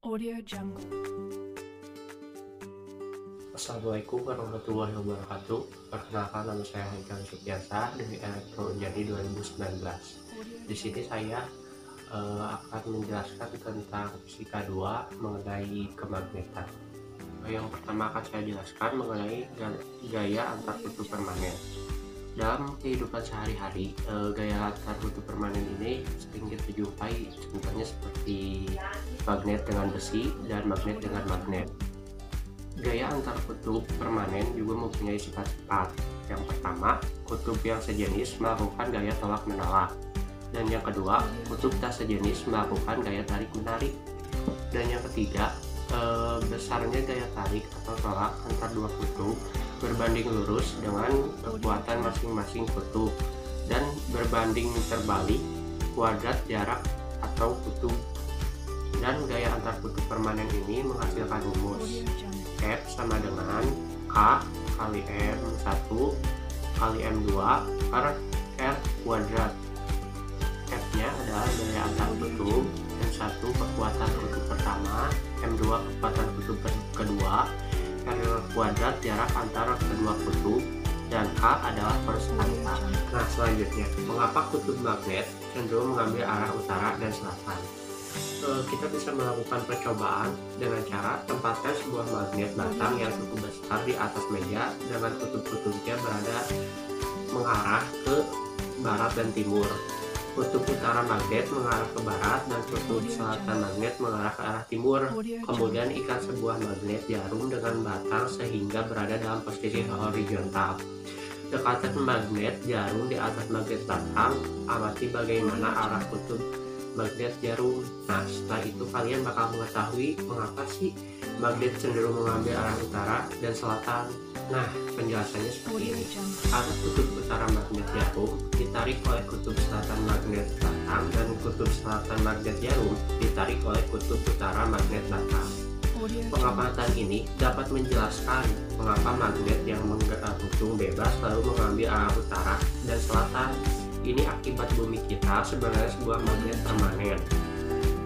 Audio Jungle. Assalamualaikum warahmatullahi wabarakatuh. Perkenalkan, nama saya Haikal Sukyasa dari Elektro Jadi 2019. Di sini saya akan menjelaskan tentang fisika 2 mengenai kemagnetan. Yang pertama akan saya jelaskan mengenai gaya antar kutub permanen. Dalam kehidupan sehari-hari, gaya antar kutub permanen ini sering kita jumpai, contohnya seperti magnet dengan besi dan magnet dengan magnet. Gaya antar kutub permanen juga mempunyai sifat-sifat. Yang pertama, kutub yang sejenis melakukan gaya tolak-menolak. Dan yang kedua, kutub tak sejenis melakukan gaya tarik-menarik. Dan yang ketiga, besarnya gaya tarik atau tolak antar dua kutub berbanding lurus dengan kekuatan masing-masing kutub dan berbanding terbalik kuadrat jarak atau kutub. Dan gaya antar kutub permanen ini menghasilkan rumus F sama dengan K kali M1 kali M2 per R kuadrat. F-nya adalah gaya antar kutub, M1 kekuatan kutub pertama, M2 kekuatan kutub kedua, R kuadrat jarak antara kedua kutub, dan K adalah konstanta. Nah, selanjutnya, mengapa kutub magnet cenderung mengambil arah utara dan selatan? Kita bisa melakukan percobaan dengan cara tempatkan sebuah magnet batang yang cukup besar di atas meja dengan kutub-kutubnya berada mengarah ke barat dan timur. Kutub utara magnet mengarah ke barat dan kutub selatan magnet mengarah ke arah timur. Kemudian ikat sebuah magnet jarum dengan batang sehingga berada dalam posisi horizontal. Dekatkan magnet jarum di atas magnet batang, amati bagaimana arah kutub magnet jarum. Nah, setelah itu kalian bakal mengetahui mengapa sih magnet cenderung mengambil arah utara dan selatan. Nah, penjelasannya seperti ini. Arah kutub utara magnet jarum ditarik oleh kutub selatan magnet batang dan kutub selatan magnet jarum ditarik oleh kutub utara magnet batang. Pengamatan ini dapat menjelaskan mengapa magnet yang menggantung bebas lalu mengambil arah utara dan selatan. Ini akibat bumi kita sebenarnya sebuah magnet permanen.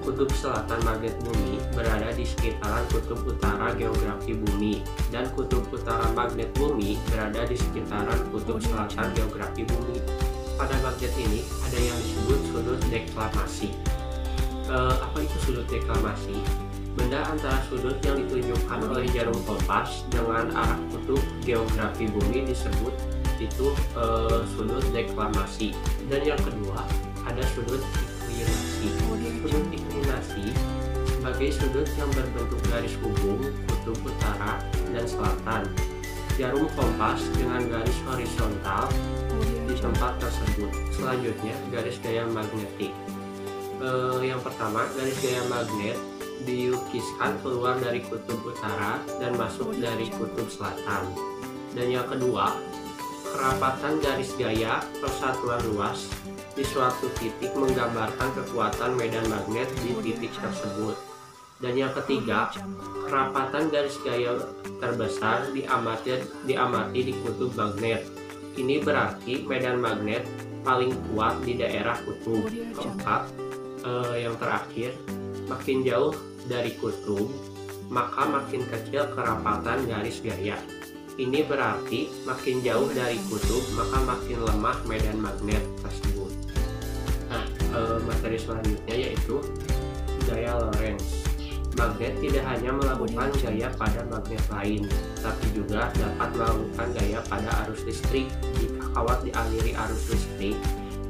Kutub selatan magnet bumi berada di sekitaran kutub utara geografi bumi, dan kutub utara magnet bumi berada di sekitaran kutub selatan geografi bumi. Pada magnet ini ada yang disebut sudut deklamasi. Apa itu sudut deklamasi? Benda antara sudut yang ditunjukkan oleh jarum kompas dengan arah kutub geografi bumi disebut itu sudut deklamasi. Dan yang kedua ada sudut inklinasi. Sudut inklinasi sebagai sudut yang berbentuk garis hubung kutub utara dan selatan jarum kompas dengan garis horizontal di tempat tersebut. Selanjutnya garis gaya magnetik. Yang pertama, garis gaya magnet dilukiskan keluar dari kutub utara dan masuk dari kutub selatan. Dan yang kedua, kerapatan garis gaya persatuan luas di suatu titik menggambarkan kekuatan medan magnet di titik tersebut. Dan yang ketiga, kerapatan garis gaya terbesar diamati di kutub magnet. Ini berarti medan magnet paling kuat di daerah kutub. Keempat, yang terakhir, makin jauh dari kutub, maka makin kecil kerapatan garis gaya. Ini berarti makin jauh dari kutub maka makin lemah medan magnet tersebut. Nah, materi selanjutnya yaitu gaya Lorentz. Magnet tidak hanya melakukan gaya pada magnet lain, tapi juga dapat melakukan gaya pada arus listrik. Jika kawat dialiri arus listrik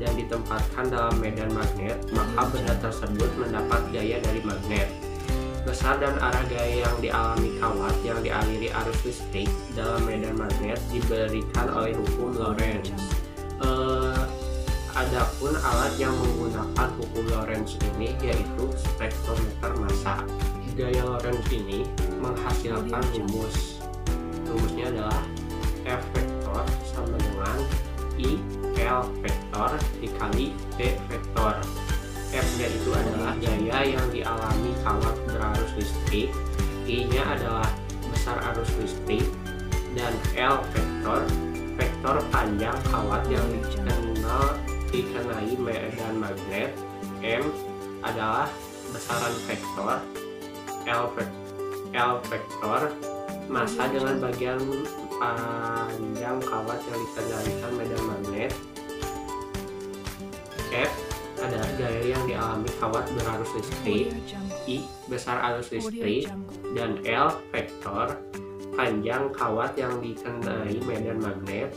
dan ditempatkan dalam medan magnet, maka benda tersebut mendapat gaya dari magnet. Besar dan arah gaya yang dialami kawat yang dialiri arus listrik dalam medan magnet diberikan oleh hukum Lorentz. Adapun alat yang menggunakan hukum Lorentz ini yaitu spektrometer massa. Gaya Lorentz ini menghasilkan rumus. Rumusnya adalah F vektor sama dengan I L vektor dikali V vektor. F-nya itu adalah gaya yang dialami kawat berarus listrik, I-nya adalah besar arus listrik, dan L vektor panjang kawat yang dikenai medan magnet, M adalah besaran vektor, L vektor massa dengan bagian panjang kawat yang dikendalikan medan magnet. F adalah gaya yang dialami kawat berarus listrik. I besar arus listrik. Dan L vektor panjang kawat yang dikenai medan magnet.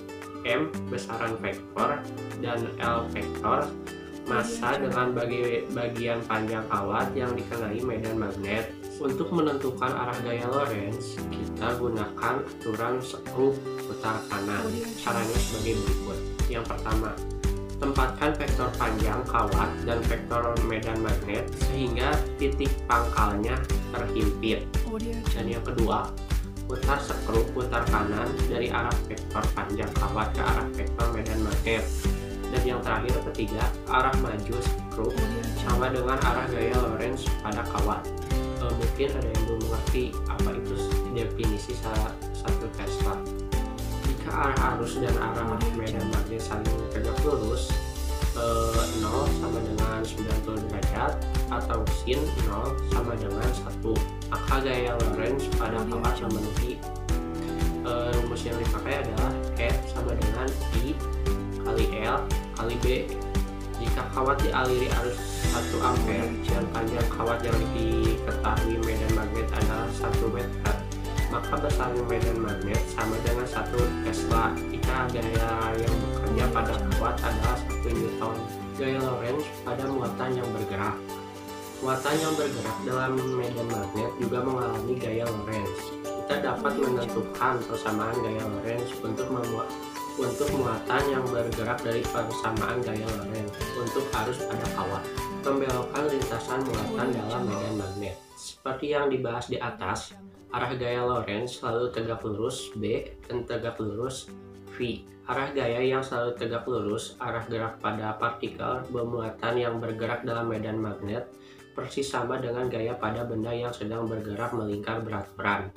M besaran vektor. Dan L vektor massa dengan bagian panjang kawat yang dikenai medan magnet. Untuk menentukan arah gaya Lorentz, kita gunakan aturan skrup putar kanan. Caranya sebagai berikut. Yang pertama, tempatkan vektor panjang kawat dan vektor medan magnet sehingga titik pangkalnya terhimpit. Dan yang kedua, putar skrup putar kanan dari arah vektor panjang kawat ke arah vektor medan magnet. Dan yang terakhir, ketiga, arah maju skrup sama dengan arah gaya Lorentz pada kawat. Mungkin ada yang belum mengerti apa itu definisi satu Tesla. Jika arah arus dan arah medan magnet saling tegak lurus, 0 sama dengan 90 derajat atau sin 0 sama dengan 1, maka gaya Lorentz pada kawat memenuhi. Rumus yang dipakai adalah F sama dengan I kali L kali B. Jika kawat dialiri arus 1 ampere dan panjang kawat yang diketahui medan magnet adalah 1 meter, maka besaran medan magnet sama dengan 1 Tesla jika gaya yang bekerja pada kawat adalah 1 Newton. Gaya Lorentz pada muatan yang bergerak. Muatan yang bergerak dalam medan magnet juga mengalami gaya Lorentz. Kita dapat menentukan persamaan gaya Lorentz untuk muatan yang bergerak dari persamaan gaya Lorentz untuk arus pada kawat. Pembelokan lintasan muatan dalam medan magnet. Seperti yang dibahas di atas, arah gaya Lorentz selalu tegak lurus B dan tegak lurus V. Arah gaya yang selalu tegak lurus, arah gerak pada partikel bermuatan yang bergerak dalam medan magnet, persis sama dengan gaya pada benda yang sedang bergerak melingkar berat-berat.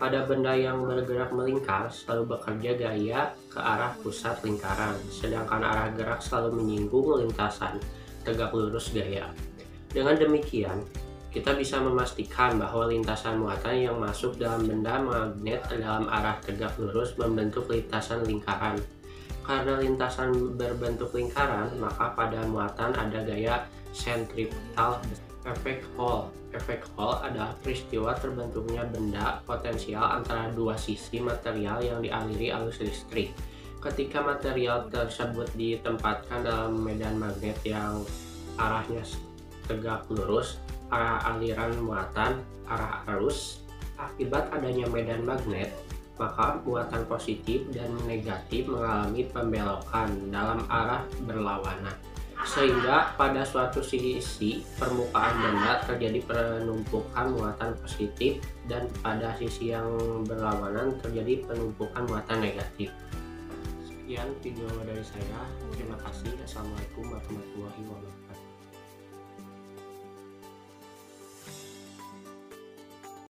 Pada benda yang bergerak melingkar selalu bekerja gaya ke arah pusat lingkaran, sedangkan arah gerak selalu menyinggung lintasan tegak lurus gaya. Dengan demikian, kita bisa memastikan bahwa lintasan muatan yang masuk dalam benda magnet dalam arah tegak lurus membentuk lintasan lingkaran. Karena lintasan berbentuk lingkaran, maka pada muatan ada gaya sentripetal. Efek Hall. Efek Hall adalah peristiwa terbentuknya benda potensial antara dua sisi material yang dialiri arus listrik. Ketika material tersebut ditempatkan dalam medan magnet yang arahnya tegak lurus, arah aliran muatan, arah arus, akibat adanya medan magnet, maka muatan positif dan negatif mengalami pembelokan dalam arah berlawanan. Sehingga pada suatu sisi permukaan benda terjadi penumpukan muatan positif dan pada sisi yang berlawanan terjadi penumpukan muatan negatif. Sekian video dari saya. Terima kasih. Assalamualaikum warahmatullahi wabarakatuh.